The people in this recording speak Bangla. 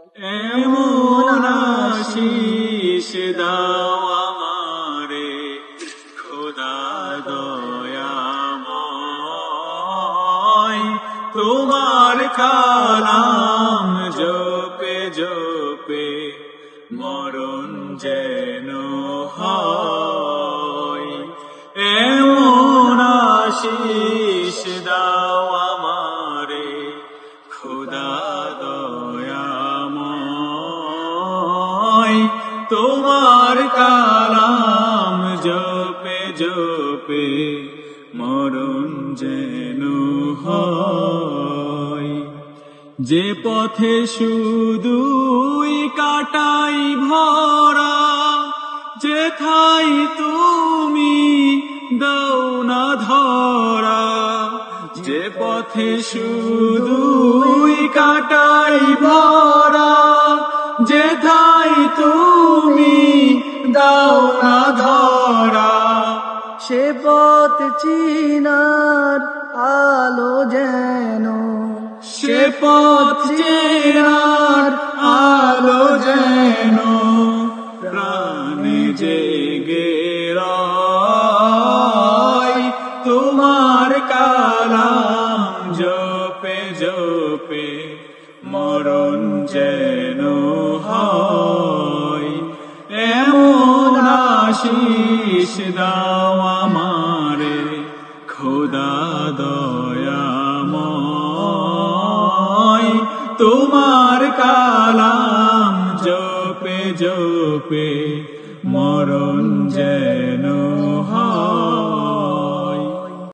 এমন আশিস দাও আমারে খোদা দয়াময়, তোমার কালাম জপে জপে মরণ যেন হয়। এমন আশিস দাও আমারে খোদা দয়াময়, তোমার কালাম জপে জপে মরণ যেন হয়। যে পথে শুধুই কাটাই ভরা, যেথাই তুমি দাও না ধরা। যে পথে শুধুই কাটাই ভরা, যেথাই তুমি দাও না ধরা। সে পথ চিনার আলো যেন, সে পথ চেনার আলো যেন প্রাণে জেগে রয়। তোমার কালাম জপে জপে মরণ যেন হয়। এমন আশিস দাও আমারে খোদা দয়াময়, তোমার কালাম জপে জপে মরণ যেন